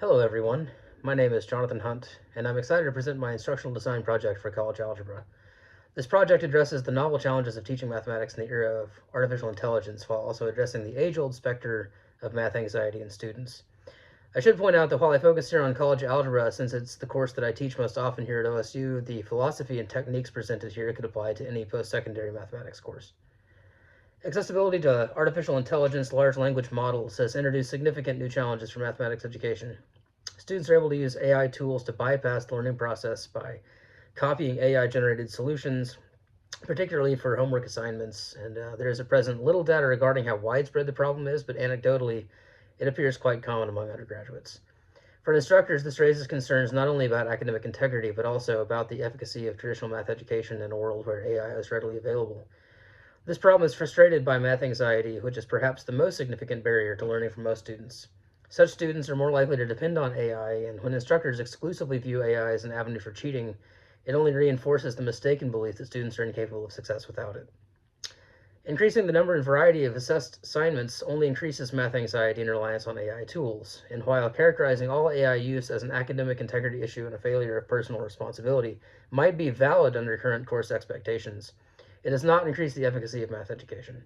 Hello everyone, my name is Jonathan Hunt, and I'm excited to present my instructional design project for college algebra. This project addresses the novel challenges of teaching mathematics in the era of artificial intelligence while also addressing the age-old specter of math anxiety in students. I should point out that while I focus here on college algebra, since it's the course that I teach most often here at OSU, the philosophy and techniques presented here could apply to any post-secondary mathematics course. Accessibility to artificial intelligence large language models has introduced significant new challenges for mathematics education. Students are able to use AI tools to bypass the learning process by copying AI generated solutions, particularly for homework assignments. And there is at present little data regarding how widespread the problem is, but anecdotally, it appears quite common among undergraduates. For instructors, this raises concerns not only about academic integrity, but also about the efficacy of traditional math education in a world where AI is readily available. This problem is frustrated by math anxiety, which is perhaps the most significant barrier to learning for most students. Such students are more likely to depend on AI, and when instructors exclusively view AI as an avenue for cheating, it only reinforces the mistaken belief that students are incapable of success without it. Increasing the number and variety of assessed assignments only increases math anxiety and reliance on AI tools, and while characterizing all AI use as an academic integrity issue and a failure of personal responsibility might be valid under current course expectations, it does not increase the efficacy of math education.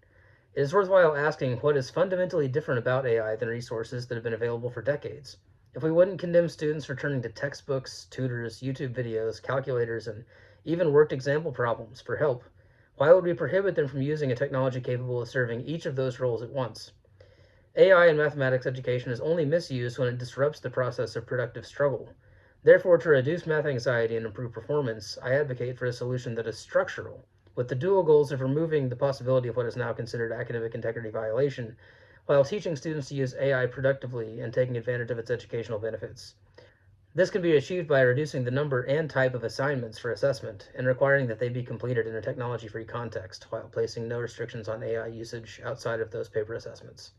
It is worthwhile asking what is fundamentally different about AI than resources that have been available for decades. If we wouldn't condemn students for turning to textbooks, tutors, YouTube videos, calculators, and even worked example problems for help, why would we prohibit them from using a technology capable of serving each of those roles at once? AI in mathematics education is only misused when it disrupts the process of productive struggle. Therefore, to reduce math anxiety and improve performance, I advocate for a solution that is structural, with the dual goals of removing the possibility of what is now considered academic integrity violation, while teaching students to use AI productively and taking advantage of its educational benefits. This can be achieved by reducing the number and type of assignments for assessment and requiring that they be completed in a technology-free context while placing no restrictions on AI usage outside of those paper assessments.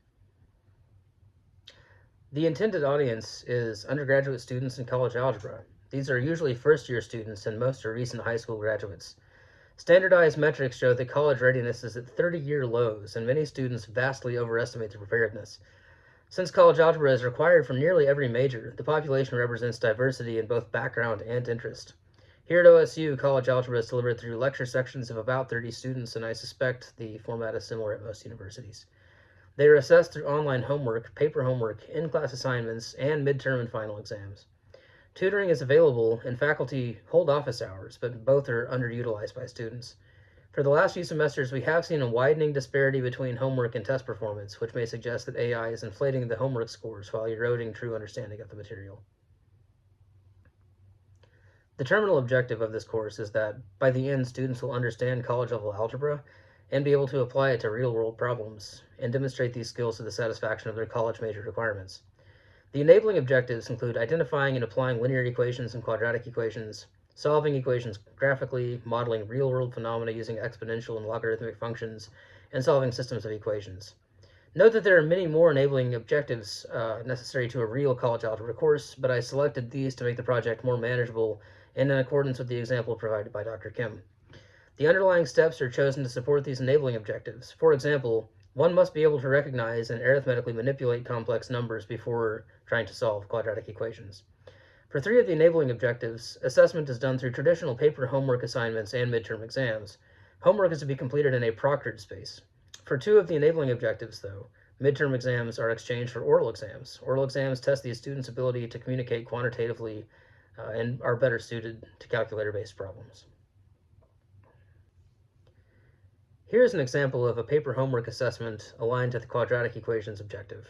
The intended audience is undergraduate students in college algebra. These are usually first-year students and most are recent high school graduates. Standardized metrics show that college readiness is at 30-year lows, and many students vastly overestimate their preparedness. Since college algebra is required for nearly every major, the population represents diversity in both background and interest. Here at OSU, college algebra is delivered through lecture sections of about 30 students, and I suspect the format is similar at most universities. They are assessed through online homework, paper homework, in-class assignments, and midterm and final exams. Tutoring is available, and faculty hold office hours, but both are underutilized by students. For the last few semesters, we have seen a widening disparity between homework and test performance, which may suggest that AI is inflating the homework scores while eroding true understanding of the material. The terminal objective of this course is that by the end, students will understand college level algebra and be able to apply it to real world problems and demonstrate these skills to the satisfaction of their college major requirements. The enabling objectives include identifying and applying linear equations and quadratic equations, solving equations graphically, modeling real-world phenomena using exponential and logarithmic functions, and solving systems of equations. Note that there are many more enabling objectives necessary to a real college algebra course, but I selected these to make the project more manageable and in accordance with the example provided by Dr. Kim. The underlying steps are chosen to support these enabling objectives. For example, one must be able to recognize and arithmetically manipulate complex numbers before trying to solve quadratic equations. For three of the enabling objectives, assessment is done through traditional paper homework assignments and midterm exams. Homework is to be completed in a proctored space. For two of the enabling objectives, though, midterm exams are exchanged for oral exams. Oral exams test the student's ability to communicate quantitatively and are better suited to calculator-based problems. Here's an example of a paper homework assessment aligned to the quadratic equations objective.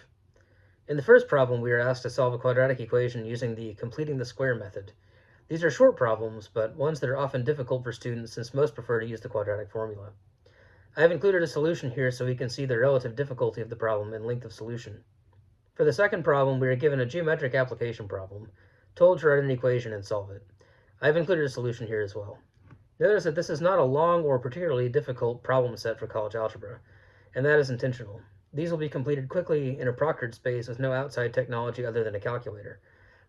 In the first problem, we are asked to solve a quadratic equation using the completing the square method. These are short problems, but ones that are often difficult for students since most prefer to use the quadratic formula. I have included a solution here so we can see the relative difficulty of the problem and length of solution. For the second problem, we are given a geometric application problem, told to write an equation and solve it. I have included a solution here as well. Notice that this is not a long or particularly difficult problem set for college algebra, and that is intentional. These will be completed quickly in a proctored space with no outside technology other than a calculator.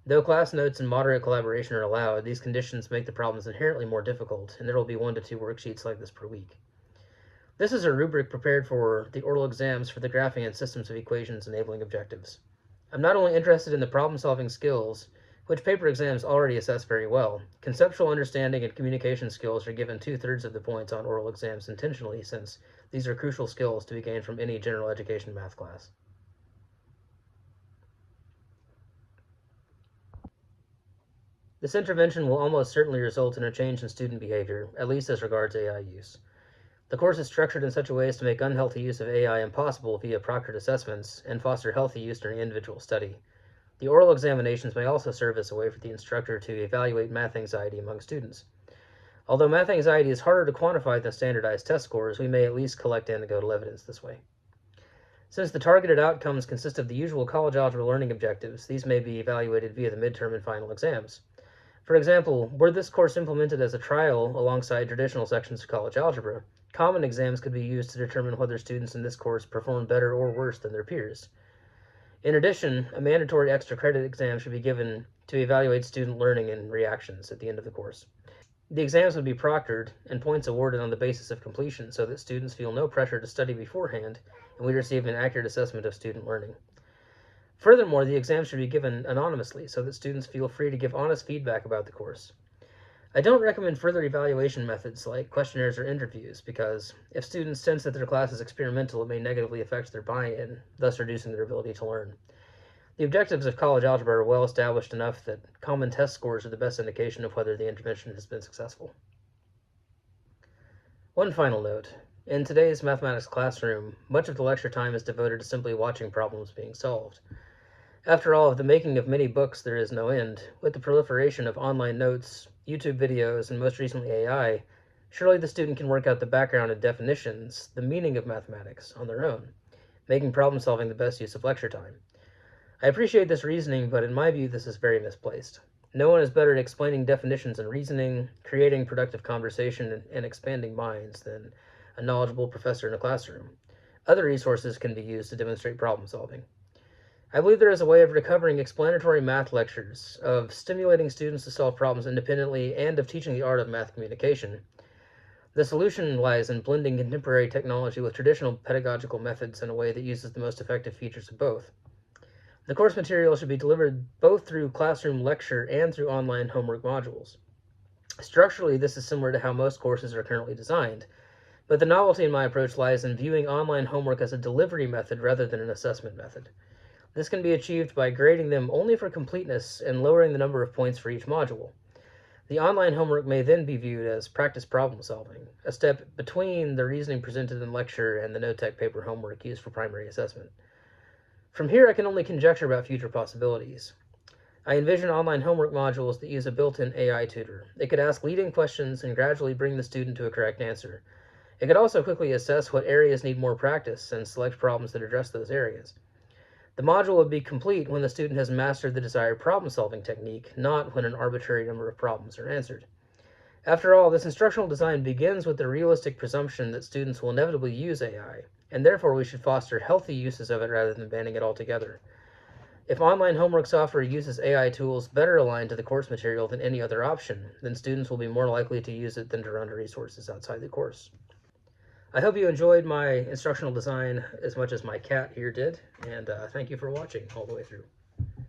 Though class notes and moderate collaboration are allowed, these conditions make the problems inherently more difficult, and there will be 1 to 2 worksheets like this per week. This is a rubric prepared for the oral exams for the graphing and systems of equations enabling objectives. I'm not only interested in the problem-solving skills, which paper exams already assess very well. Conceptual understanding and communication skills are given 2/3 of the points on oral exams intentionally, since these are crucial skills to be gained from any general education math class. This intervention will almost certainly result in a change in student behavior, at least as regards AI use. The course is structured in such a way as to make unhealthy use of AI impossible via proctored assessments and foster healthy use during individual study. The oral examinations may also serve as a way for the instructor to evaluate math anxiety among students. Although math anxiety is harder to quantify than standardized test scores, we may at least collect anecdotal evidence this way. Since the targeted outcomes consist of the usual college algebra learning objectives, these may be evaluated via the midterm and final exams. For example, were this course implemented as a trial alongside traditional sections of college algebra, common exams could be used to determine whether students in this course perform better or worse than their peers. In addition, a mandatory extra credit exam should be given to evaluate student learning and reactions at the end of the course. The exams would be proctored and points awarded on the basis of completion so that students feel no pressure to study beforehand and we receive an accurate assessment of student learning. Furthermore, the exams should be given anonymously so that students feel free to give honest feedback about the course. I don't recommend further evaluation methods like questionnaires or interviews because if students sense that their class is experimental, it may negatively affect their buy-in, thus reducing their ability to learn. The objectives of college algebra are well established enough that common test scores are the best indication of whether the intervention has been successful. One final note. In today's mathematics classroom, much of the lecture time is devoted to simply watching problems being solved. After all, of the making of many books there is no end. With the proliferation of online notes, YouTube videos, and most recently AI, surely the student can work out the background and definitions, the meaning of mathematics, on their own, making problem solving the best use of lecture time. I appreciate this reasoning, but in my view this is very misplaced. No one is better at explaining definitions and reasoning, creating productive conversation, and expanding minds than a knowledgeable professor in a classroom. Other resources can be used to demonstrate problem solving. I believe there is a way of recovering explanatory math lectures, of stimulating students to solve problems independently, and of teaching the art of math communication. The solution lies in blending contemporary technology with traditional pedagogical methods in a way that uses the most effective features of both. The course material should be delivered both through classroom lecture and through online homework modules. Structurally, this is similar to how most courses are currently designed, but the novelty in my approach lies in viewing online homework as a delivery method rather than an assessment method. This can be achieved by grading them only for completeness and lowering the number of points for each module. The online homework may then be viewed as practice problem solving, a step between the reasoning presented in lecture and the no-tech paper homework used for primary assessment. From here, I can only conjecture about future possibilities. I envision online homework modules that use a built-in AI tutor. It could ask leading questions and gradually bring the student to a correct answer. It could also quickly assess what areas need more practice and select problems that address those areas. The module would be complete when the student has mastered the desired problem-solving technique, not when an arbitrary number of problems are answered. After all, this instructional design begins with the realistic presumption that students will inevitably use AI, and therefore we should foster healthy uses of it rather than banning it altogether. If online homework software uses AI tools better aligned to the course material than any other option, then students will be more likely to use it than to run to resources outside the course. I hope you enjoyed my instructional design as much as my cat here did, and thank you for watching all the way through.